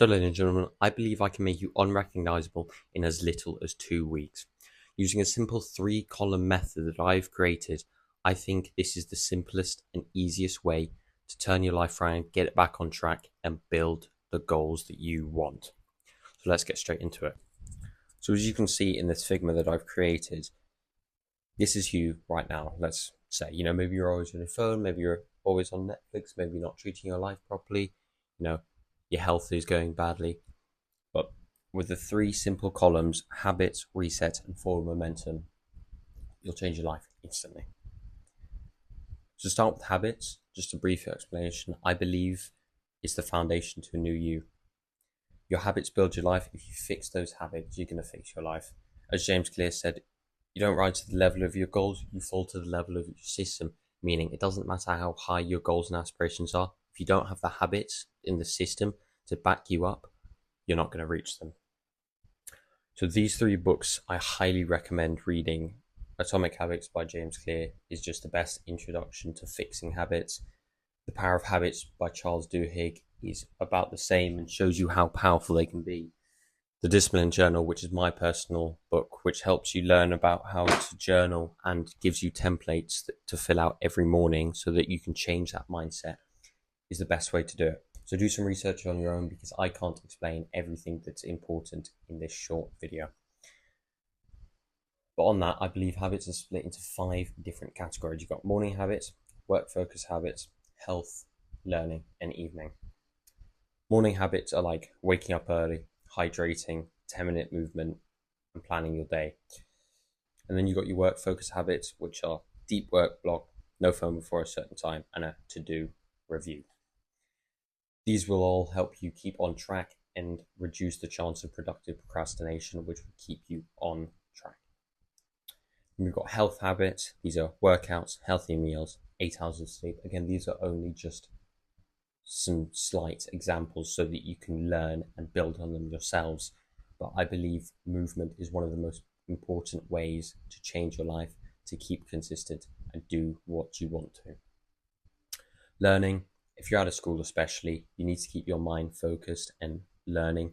So, ladies and gentlemen, I believe I can make you unrecognizable in as little as 2 weeks. Using a simple 3-column method that I've created, I think this is the simplest and easiest way to turn your life around, get it back on track, and build the goals that you want. So let's get straight into it. So as you can see in this Figma that I've created, this is you right now. Let's say, maybe you're always on your phone, maybe you're always on Netflix, maybe you're not treating your life properly, your health is going badly. But with the 3 simple columns, habits, reset, and forward momentum, you'll change your life instantly. To start with habits, just a brief explanation, I believe is the foundation to a new you. Your habits build your life. If you fix those habits, you're going to fix your life. As James Clear said, you don't rise to the level of your goals, you fall to the level of your system, meaning it doesn't matter how high your goals and aspirations are. If you don't have the habits in the system to back you up, you're not going to reach them. So these 3 books I highly recommend reading. Atomic Habits by James Clear is just the best introduction to fixing habits. The Power of Habits by Charles Duhigg is about the same and shows you how powerful they can be. The Discipline Journal, which is my personal book, which helps you learn about how to journal and gives you templates to fill out every morning so that you can change that mindset, is the best way to do it. So do some research on your own because I can't explain everything that's important in this short video. But on that, I believe habits are split into 5 different categories. You've got morning habits, work focus habits, health, learning, and evening. Morning habits are like waking up early, hydrating, 10-minute movement, and planning your day. And then you've got your work focus habits, which are deep work block, no phone before a certain time, and a to-do review. These will all help you keep on track and reduce the chance of productive procrastination, which will keep you on track. And we've got health habits. These are workouts, healthy meals, 8 hours of sleep. Again, these are only just some slight examples so that you can learn and build on them yourselves. But I believe movement is one of the most important ways to change your life, to keep consistent and do what you want to. Learning. If you're out of school especially, you need to keep your mind focused and learning.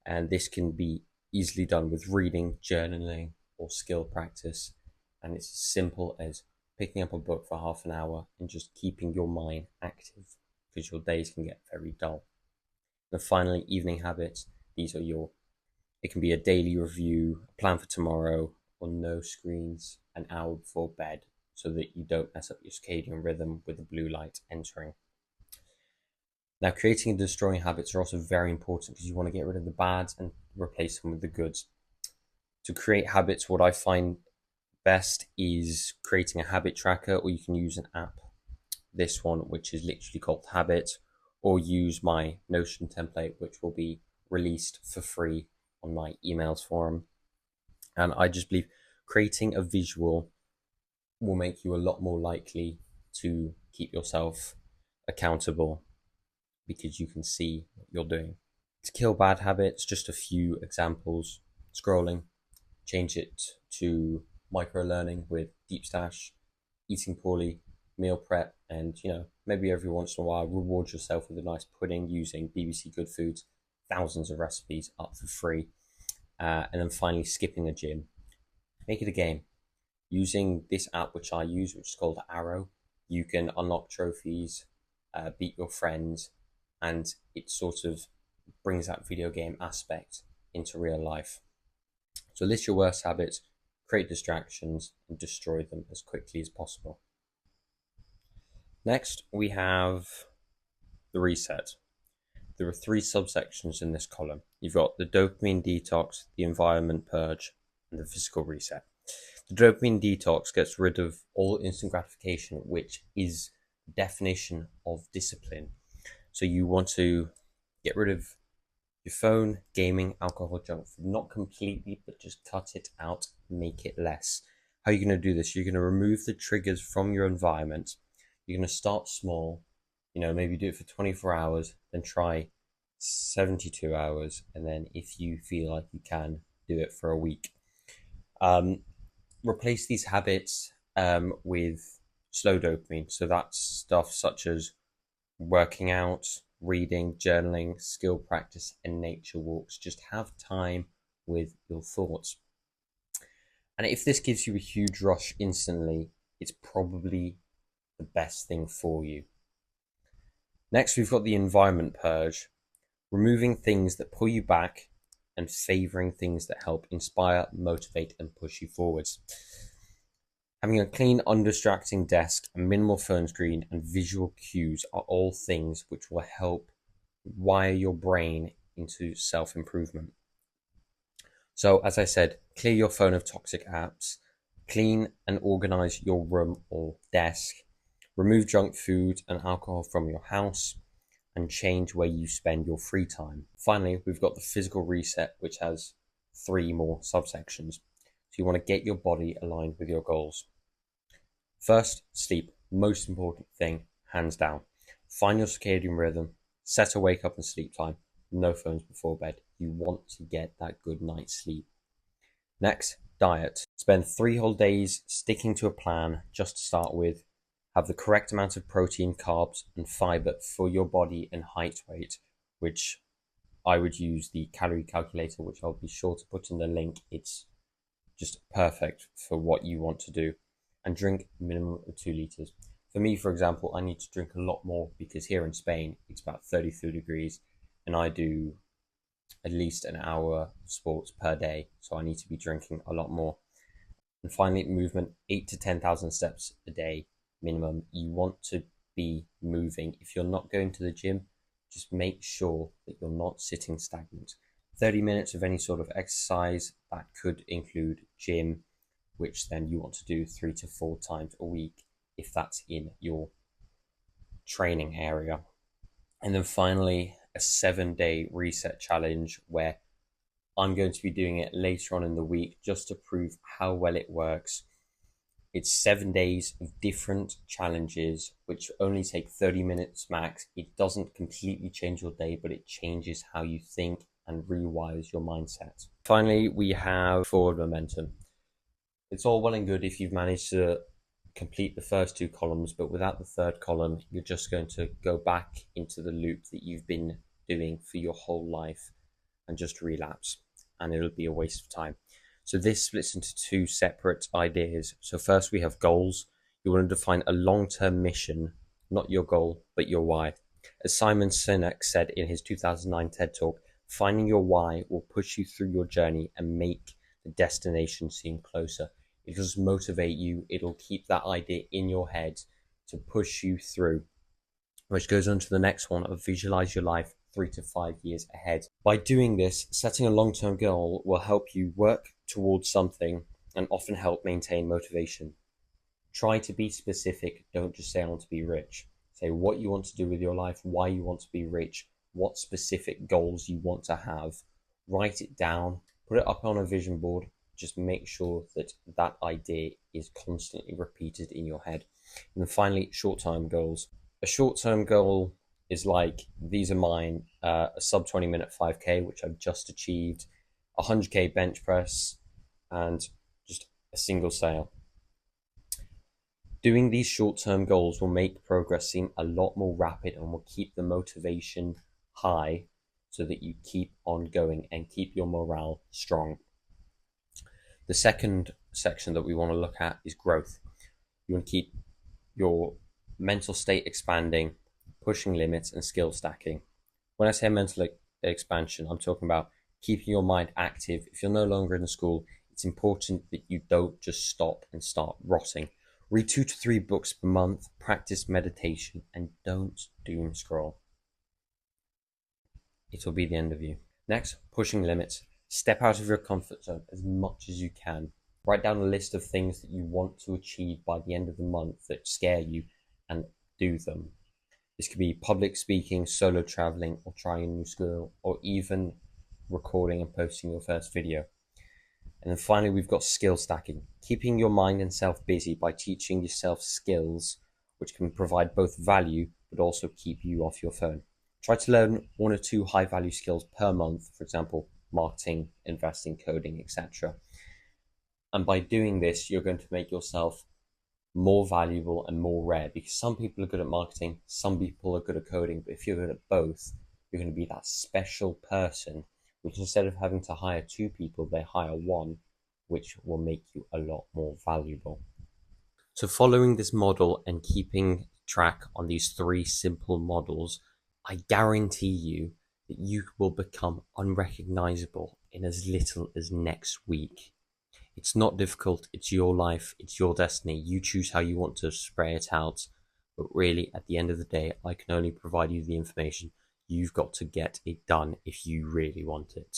And this can be easily done with reading, journaling, or skill practice. And it's as simple as picking up a book for half an hour and just keeping your mind active because your days can get very dull. And finally, evening habits. These are it can be a daily review, a plan for tomorrow, or no screens an hour before bed so that you don't mess up your circadian rhythm with the blue light entering. Now, creating and destroying habits are also very important because you want to get rid of the bads and replace them with the goods. To create habits, what I find best is creating a habit tracker, or you can use an app. This one, which is literally called Habit, or use my Notion template, which will be released for free on my emails forum. And I just believe creating a visual will make you a lot more likely to keep yourself accountable because you can see what you're doing. To kill bad habits, just a few examples. Scrolling, change it to micro learning with deep stash, eating poorly, meal prep, and maybe every once in a while reward yourself with a nice pudding using BBC Good Foods, thousands of recipes up for free. And then finally, skipping a gym. Make it a game. Using this app, which I use, which is called Arrow, you can unlock trophies, beat your friends, and it sort of brings that video game aspect into real life. So list your worst habits, create distractions, and destroy them as quickly as possible. Next, we have the reset. There are 3 subsections in this column. You've got the dopamine detox, the environment purge, and the physical reset. The dopamine detox gets rid of all instant gratification, which is the definition of discipline. So you want to get rid of your phone, gaming, alcohol, junk food, not completely, but just cut it out, make it less. How are you going to do this? You're going to remove the triggers from your environment. You're going to start small, maybe do it for 24 hours, then try 72 hours. And then if you feel like you can, do it for a week. Replace these habits with slow dopamine. So that's stuff such as working out, reading, journaling, skill practice, and nature walks. Just have time with your thoughts. And if this gives you a huge rush instantly, it's probably the best thing for you. Next, we've got the environment purge, removing things that pull you back and favoring things that help inspire, motivate, and push you forwards. Having a clean, undistracting desk, a minimal phone screen, and visual cues are all things which will help wire your brain into self-improvement. So, as I said, clear your phone of toxic apps, clean and organize your room or desk, remove junk food and alcohol from your house, and change where you spend your free time. Finally, we've got the physical reset, which has 3 more subsections. So you want to get your body aligned with your goals. First, sleep. Most important thing, hands down. Find your circadian rhythm, set a wake up and sleep time. No phones before bed. You want to get that good night's sleep. Next, diet. Spend 3 whole days sticking to a plan just to start with. Have the correct amount of protein, carbs, and fiber for your body and height weight, which I would use the calorie calculator, which I'll be sure to put in the link. It's just perfect for what you want to do. And drink a minimum of 2 liters. For me, for example, I need to drink a lot more because here in Spain, it's about 33 degrees and I do at least an hour sports per day. So I need to be drinking a lot more. And finally, movement, 8 to 10,000 steps a day minimum. You want to be moving. If you're not going to the gym, just make sure that you're not sitting stagnant. 30 minutes of any sort of exercise, that could include gym, which then you want to do 3 to 4 times a week if that's in your training area. And then finally, a 7-day reset challenge where I'm going to be doing it later on in the week just to prove how well it works. It's 7 days of different challenges, which only take 30 minutes max. It doesn't completely change your day, but it changes how you think and rewires your mindset. Finally, we have forward momentum. It's all well and good if you've managed to complete the first 2 columns, but without the third column, you're just going to go back into the loop that you've been doing for your whole life and just relapse, and it'll be a waste of time. So this splits into 2 separate ideas. So first we have goals. You want to define a long-term mission, not your goal, but your why. As Simon Sinek said in his 2009 TED Talk, finding your why will push you through your journey and make the destination seem closer. It'll just motivate you. It'll keep that idea in your head to push you through, which goes on to the next one of visualize your life 3 to 5 years ahead. By doing this, setting a long-term goal will help you work towards something and often help maintain motivation. Try to be specific. Don't just say I want to be rich. Say what you want to do with your life, why you want to be rich, what specific goals you want to have. Write it down, put it up on a vision board. Just make sure that that idea is constantly repeated in your head. And then finally, short-term goals. A short-term goal is like, these are mine, a sub 20-minute 5K, which I've just achieved, a 100K bench press, and just a single sale. Doing these short-term goals will make progress seem a lot more rapid and will keep the motivation high so that you keep on going and keep your morale strong. The second section that we want to look at is growth. You want to keep your mental state expanding, pushing limits, and skill stacking. When I say mental expansion, I'm talking about keeping your mind active. If you're no longer in school, it's important that you don't just stop and start rotting. Read 2 to 3 books per month, practice meditation, and don't doom scroll. It'll be the end of you. Next, pushing limits. Step out of your comfort zone as much as you can. Write down a list of things that you want to achieve by the end of the month that scare you and do them. This could be public speaking, solo traveling, or trying a new skill, or even recording and posting your first video. And then finally, we've got skill stacking. Keeping your mind and self busy by teaching yourself skills which can provide both value but also keep you off your phone. Try to learn 1 or 2 high value skills per month, for example, marketing, investing, coding, etc. And by doing this, you're going to make yourself more valuable and more rare, because some people are good at marketing, some people are good at coding, but if you're good at both, you're going to be that special person, which instead of having to hire two people, they hire one, which will make you a lot more valuable. So following this model and keeping track on these three simple models, I guarantee you that you will become unrecognizable in as little as next week. It's not difficult. It's your life. It's your destiny. You choose how you want to spray it out. But really, at the end of the day, I can only provide you the information. You've got to get it done if you really want it.